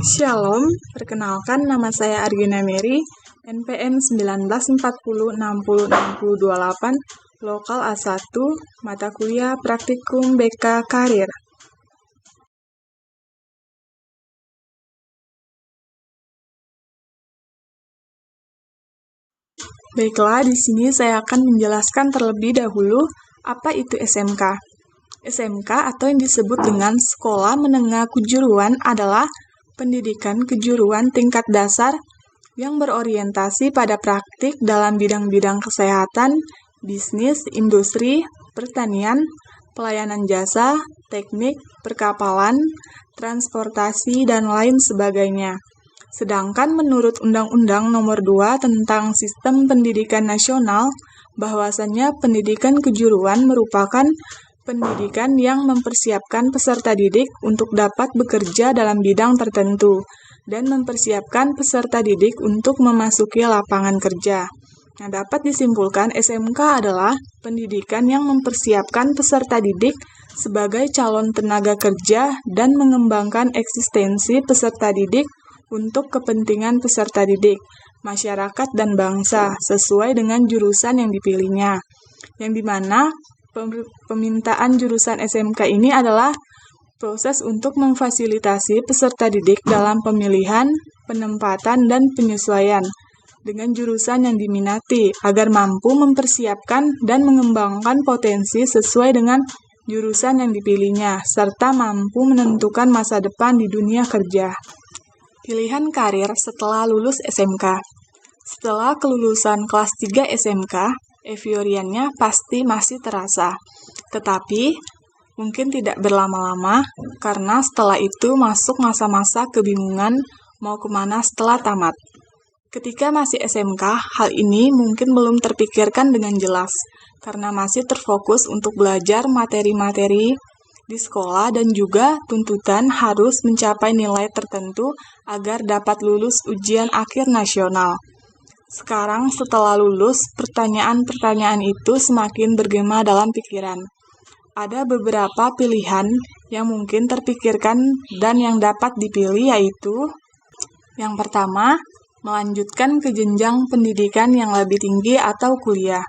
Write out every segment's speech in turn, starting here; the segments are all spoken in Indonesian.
Shalom, perkenalkan nama saya Argina Mary, NPM 1940606028, lokal A1, mata kuliah praktikum BK Karir. Baiklah, di sini saya akan menjelaskan terlebih dahulu apa itu SMK. SMK atau yang disebut dengan Sekolah Menengah Kejuruan adalah pendidikan kejuruan tingkat dasar yang berorientasi pada praktik dalam bidang-bidang kesehatan, bisnis, industri, pertanian, pelayanan jasa, teknik, perkapalan, transportasi, dan lain sebagainya. Sedangkan menurut Undang-Undang Nomor 2 tentang Sistem Pendidikan Nasional, bahwasannya pendidikan kejuruan merupakan pendidikan yang mempersiapkan peserta didik untuk dapat bekerja dalam bidang tertentu dan mempersiapkan peserta didik untuk memasuki lapangan kerja. Nah, dapat disimpulkan SMK adalah pendidikan yang mempersiapkan peserta didik sebagai calon tenaga kerja dan mengembangkan eksistensi peserta didik untuk kepentingan peserta didik, masyarakat, dan bangsa sesuai dengan jurusan yang dipilihnya. Yang dimana pemintaan jurusan SMK ini adalah proses untuk memfasilitasi peserta didik dalam pemilihan, penempatan, dan penyesuaian dengan jurusan yang diminati agar mampu mempersiapkan dan mengembangkan potensi sesuai dengan jurusan yang dipilihnya, serta mampu menentukan masa depan di dunia kerja. Pilihan karir setelah lulus SMK. Setelah kelulusan kelas 3 SMK, euforianya pasti masih terasa. Tetapi, mungkin tidak berlama-lama, karena setelah itu masuk masa-masa kebingungan mau kemana setelah tamat. Ketika masih SMK, hal ini mungkin belum terpikirkan dengan jelas, karena masih terfokus untuk belajar materi-materi di sekolah dan juga tuntutan harus mencapai nilai tertentu agar dapat lulus ujian akhir nasional. Sekarang setelah lulus, pertanyaan-pertanyaan itu semakin bergema dalam pikiran. Ada beberapa pilihan yang mungkin terpikirkan dan yang dapat dipilih yaitu yang pertama, melanjutkan ke jenjang pendidikan yang lebih tinggi atau kuliah.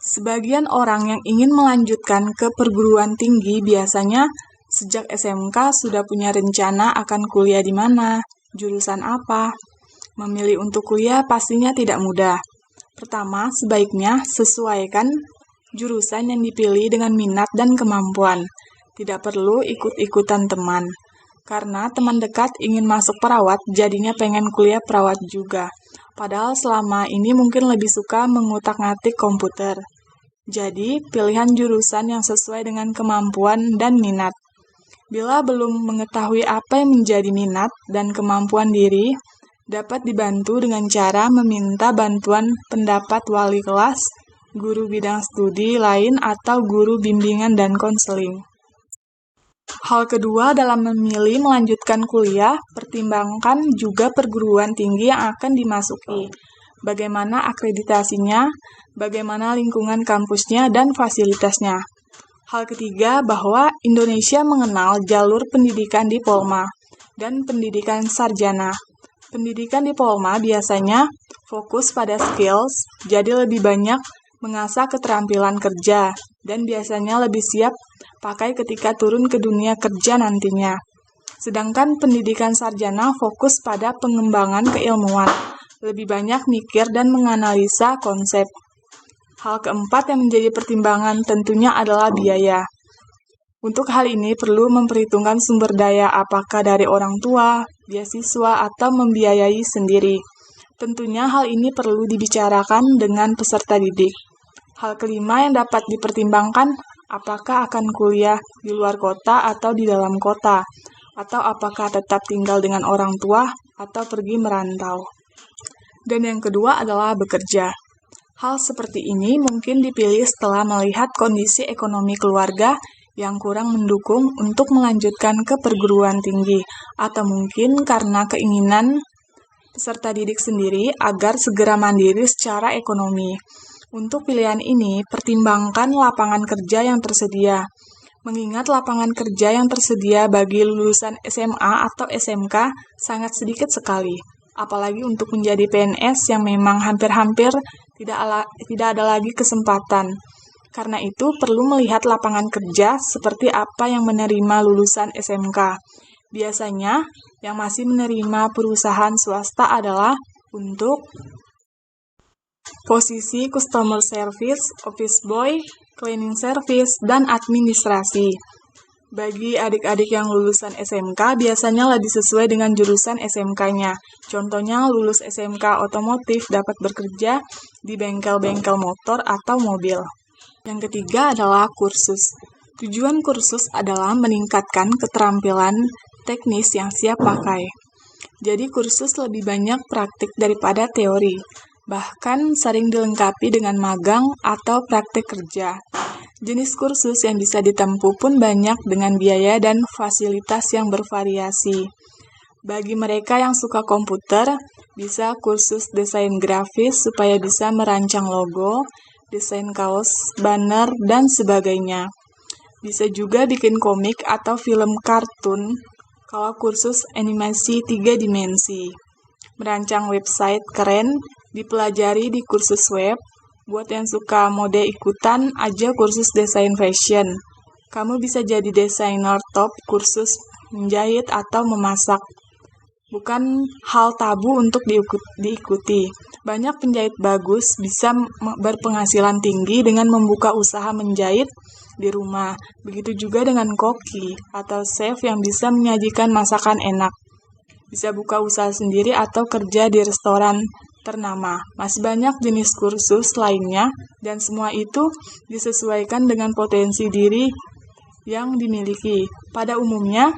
Sebagian orang yang ingin melanjutkan ke perguruan tinggi biasanya sejak SMK sudah punya rencana akan kuliah di mana, jurusan apa. Memilih untuk kuliah pastinya tidak mudah. Pertama, sebaiknya sesuaikan jurusan yang dipilih dengan minat dan kemampuan. Tidak perlu ikut-ikutan teman. Karena teman dekat ingin masuk perawat, jadinya pengen kuliah perawat juga. Padahal selama ini mungkin lebih suka mengutak-ngatik komputer. Jadi, pilihan jurusan yang sesuai dengan kemampuan dan minat. Bila belum mengetahui apa yang menjadi minat dan kemampuan diri, dapat dibantu dengan cara meminta bantuan pendapat wali kelas, guru bidang studi lain, atau guru bimbingan dan konseling. Hal kedua dalam memilih melanjutkan kuliah, pertimbangkan juga perguruan tinggi yang akan dimasuki. Bagaimana akreditasinya, bagaimana lingkungan kampusnya, dan fasilitasnya. Hal ketiga, bahwa Indonesia mengenal jalur pendidikan di Polma dan pendidikan sarjana. Pendidikan di Polma biasanya fokus pada skills, jadi lebih banyak mengasah keterampilan kerja, dan biasanya lebih siap pakai ketika turun ke dunia kerja nantinya. Sedangkan pendidikan sarjana fokus pada pengembangan keilmuan, lebih banyak mikir dan menganalisa konsep. Hal keempat yang menjadi pertimbangan tentunya adalah biaya. Untuk hal ini perlu memperhitungkan sumber daya apakah dari orang tua, beasiswa, atau membiayai sendiri. Tentunya hal ini perlu dibicarakan dengan peserta didik. Hal kelima yang dapat dipertimbangkan, apakah akan kuliah di luar kota atau di dalam kota, atau apakah tetap tinggal dengan orang tua atau pergi merantau. Dan yang kedua adalah bekerja. Hal seperti ini mungkin dipilih setelah melihat kondisi ekonomi keluarga yang kurang mendukung untuk melanjutkan ke perguruan tinggi, atau mungkin karena keinginan peserta didik sendiri agar segera mandiri secara ekonomi. Untuk pilihan ini, pertimbangkan lapangan kerja yang tersedia. Mengingat lapangan kerja yang tersedia bagi lulusan SMA atau SMK sangat sedikit sekali, apalagi untuk menjadi PNS yang memang hampir-hampir tidak ada lagi kesempatan. Karena itu, perlu melihat lapangan kerja seperti apa yang menerima lulusan SMK. Biasanya, yang masih menerima perusahaan swasta adalah untuk posisi customer service, office boy, cleaning service, dan administrasi. Bagi adik-adik yang lulusan SMK, biasanya lebih sesuai dengan jurusan SMK-nya. Contohnya, lulus SMK otomotif dapat bekerja di bengkel-bengkel motor atau mobil. Yang ketiga adalah kursus. Tujuan kursus adalah meningkatkan keterampilan teknis yang siap pakai. Jadi, kursus lebih banyak praktik daripada teori. Bahkan sering dilengkapi dengan magang atau praktik kerja. Jenis kursus yang bisa ditempuh pun banyak dengan biaya dan fasilitas yang bervariasi. Bagi mereka yang suka komputer, bisa kursus desain grafis supaya bisa merancang logo, desain kaos, banner, dan sebagainya. Bisa juga bikin komik atau film kartun kalau kursus animasi 3 dimensi. Merancang website keren dipelajari di kursus web. Buat yang suka mode ikutan aja kursus desain fashion. Kamu bisa jadi desainer top kursus menjahit atau memasak. Bukan hal tabu untuk diikuti. Banyak penjahit bagus bisa berpenghasilan tinggi dengan membuka usaha menjahit di rumah. Begitu juga dengan koki atau chef yang bisa menyajikan masakan enak. Bisa buka usaha sendiri atau kerja di restoran ternama. Masih banyak jenis kursus lainnya, dan semua itu disesuaikan dengan potensi diri yang dimiliki. Pada umumnya,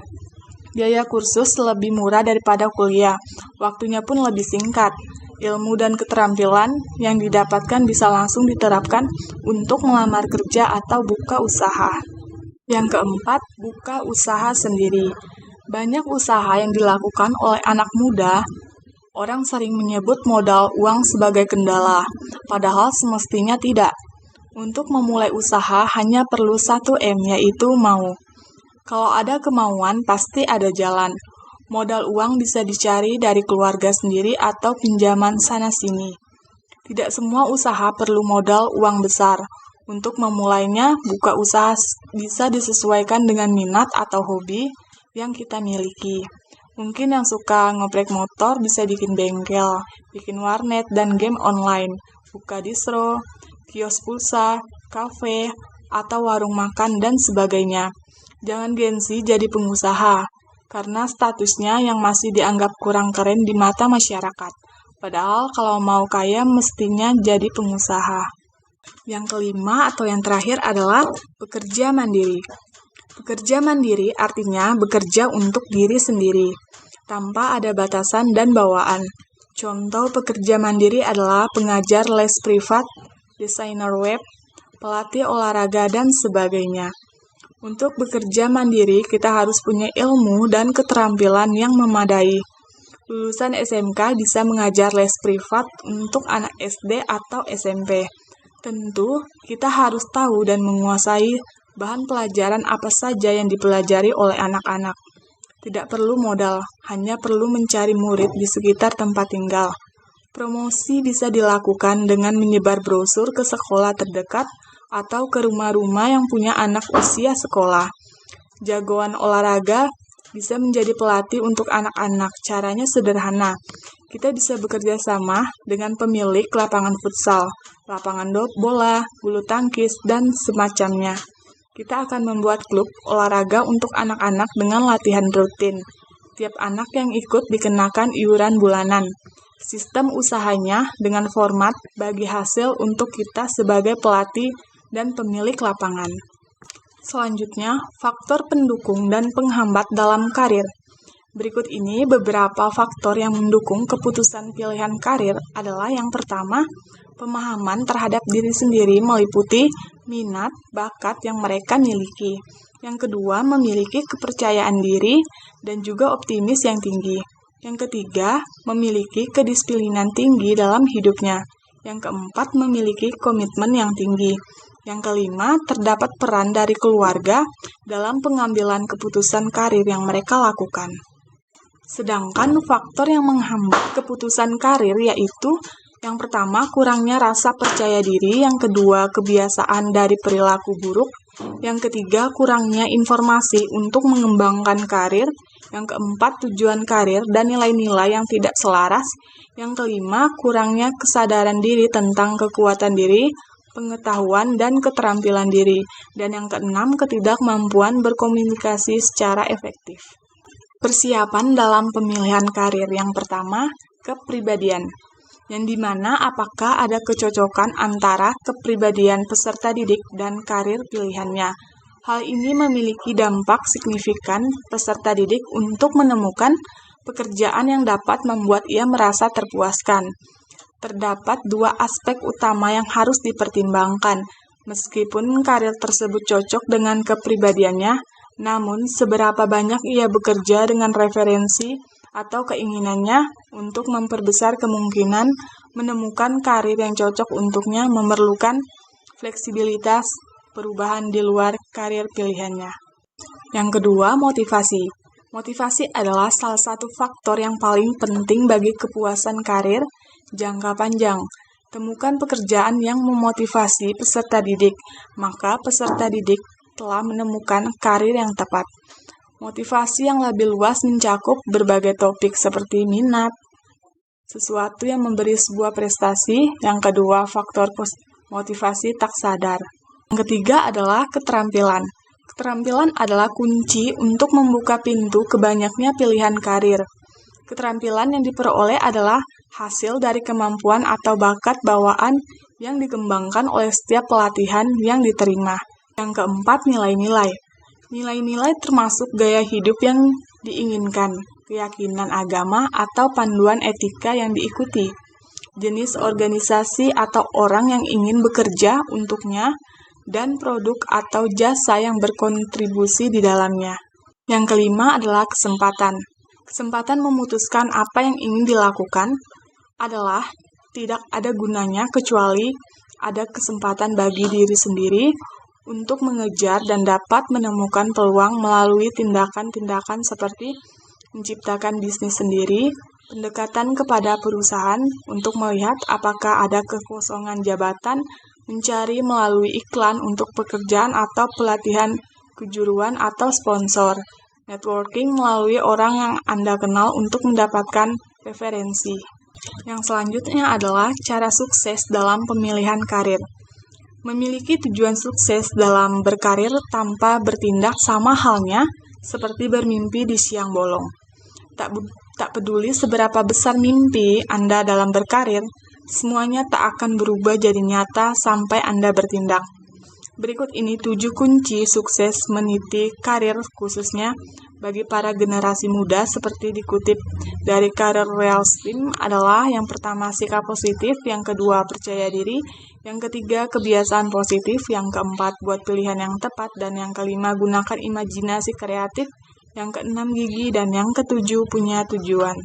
biaya kursus lebih murah daripada kuliah. Waktunya pun lebih singkat. Ilmu dan keterampilan yang didapatkan bisa langsung diterapkan untuk melamar kerja atau buka usaha. Yang keempat, buka usaha sendiri. Banyak usaha yang dilakukan oleh anak muda. Orang sering menyebut modal uang sebagai kendala, padahal semestinya tidak. Untuk memulai usaha hanya perlu 1M, yaitu mau. Kalau ada kemauan, pasti ada jalan. Modal uang bisa dicari dari keluarga sendiri atau pinjaman sana-sini. Tidak semua usaha perlu modal uang besar. Untuk memulainya, buka usaha bisa disesuaikan dengan minat atau hobi yang kita miliki. Mungkin yang suka ngoprek motor bisa bikin bengkel, bikin warnet dan game online, buka distro, kios pulsa, kafe, atau warung makan dan sebagainya. Jangan gengsi jadi pengusaha, karena statusnya yang masih dianggap kurang keren di mata masyarakat. Padahal kalau mau kaya mestinya jadi pengusaha. Yang kelima atau yang terakhir adalah bekerja mandiri. Bekerja mandiri artinya bekerja untuk diri sendiri, tanpa ada batasan dan bawaan. Contoh pekerja mandiri adalah pengajar les privat, desainer web, pelatih olahraga, dan sebagainya. Untuk bekerja mandiri, kita harus punya ilmu dan keterampilan yang memadai. Lulusan SMK bisa mengajar les privat untuk anak SD atau SMP. Tentu, kita harus tahu dan menguasai bahan pelajaran apa saja yang dipelajari oleh anak-anak. Tidak perlu modal, hanya perlu mencari murid di sekitar tempat tinggal. Promosi bisa dilakukan dengan menyebar brosur ke sekolah terdekat atau ke rumah-rumah yang punya anak usia sekolah. Jagoan olahraga bisa menjadi pelatih untuk anak-anak. Caranya sederhana. Kita bisa bekerja sama dengan pemilik lapangan futsal, lapangan bola, bulu tangkis, dan semacamnya. Kita akan membuat klub olahraga untuk anak-anak dengan latihan rutin. Tiap anak yang ikut dikenakan iuran bulanan. Sistem usahanya dengan format bagi hasil untuk kita sebagai pelatih dan pemilik lapangan. Selanjutnya, faktor pendukung dan penghambat dalam karir. Berikut ini beberapa faktor yang mendukung keputusan pilihan karir adalah yang pertama, pemahaman terhadap diri sendiri meliputi minat, bakat yang mereka miliki. Yang kedua, memiliki kepercayaan diri dan juga optimis yang tinggi. Yang ketiga, memiliki kedisiplinan tinggi dalam hidupnya. Yang keempat, memiliki komitmen yang tinggi. Yang kelima, terdapat peran dari keluarga dalam pengambilan keputusan karir yang mereka lakukan. Sedangkan faktor yang menghambat keputusan karir yaitu yang pertama, kurangnya rasa percaya diri, yang kedua, kebiasaan dari perilaku buruk, yang ketiga, kurangnya informasi untuk mengembangkan karir, yang keempat, tujuan karir dan nilai-nilai yang tidak selaras, yang kelima, kurangnya kesadaran diri tentang kekuatan diri, pengetahuan, dan keterampilan diri, dan yang keenam, ketidakmampuan berkomunikasi secara efektif. Persiapan dalam pemilihan karir yang pertama, kepribadian, yang dimana apakah ada kecocokan antara kepribadian peserta didik dan karir pilihannya. Hal ini memiliki dampak signifikan peserta didik untuk menemukan pekerjaan yang dapat membuat ia merasa terpuaskan. Terdapat dua aspek utama yang harus dipertimbangkan. Meskipun karir tersebut cocok dengan kepribadiannya, namun seberapa banyak ia bekerja dengan referensi atau keinginannya untuk memperbesar kemungkinan menemukan karir yang cocok untuknya memerlukan fleksibilitas perubahan di luar karir pilihannya. Yang kedua, motivasi. Motivasi adalah salah satu faktor yang paling penting bagi kepuasan karir jangka panjang. Temukan pekerjaan yang memotivasi peserta didik, maka peserta didik telah menemukan karir yang tepat. Motivasi yang lebih luas mencakup berbagai topik seperti minat, sesuatu yang memberi sebuah prestasi. Yang kedua, faktor motivasi tak sadar. Yang ketiga adalah keterampilan. Keterampilan adalah kunci untuk membuka pintu ke banyaknya pilihan karir. Keterampilan yang diperoleh adalah hasil dari kemampuan atau bakat bawaan yang dikembangkan oleh setiap pelatihan yang diterima. Yang keempat, nilai-nilai. Nilai-nilai termasuk gaya hidup yang diinginkan, keyakinan agama, atau panduan etika yang diikuti, jenis organisasi atau orang yang ingin bekerja untuknya, dan produk atau jasa yang berkontribusi di dalamnya. Yang kelima adalah kesempatan. Kesempatan memutuskan apa yang ingin dilakukan adalah tidak ada gunanya kecuali ada kesempatan bagi diri sendiri untuk mengejar dan dapat menemukan peluang melalui tindakan-tindakan seperti menciptakan bisnis sendiri, pendekatan kepada perusahaan untuk melihat apakah ada kekosongan jabatan, mencari melalui iklan untuk pekerjaan atau pelatihan kejuruan atau sponsor, networking melalui orang yang Anda kenal untuk mendapatkan referensi. Yang selanjutnya adalah cara sukses dalam pemilihan karir. Memiliki tujuan sukses dalam berkarir tanpa bertindak sama halnya seperti bermimpi di siang bolong. Tak peduli seberapa besar mimpi Anda dalam berkarir, semuanya tak akan berubah jadi nyata sampai Anda bertindak. Berikut ini 7 kunci sukses meniti karir khususnya bagi para generasi muda seperti dikutip dari Career Wellspring adalah yang pertama sikap positif, yang kedua percaya diri, yang ketiga kebiasaan positif, yang keempat buat pilihan yang tepat, dan yang kelima gunakan imajinasi kreatif, yang keenam gigi, dan yang ketujuh punya tujuan.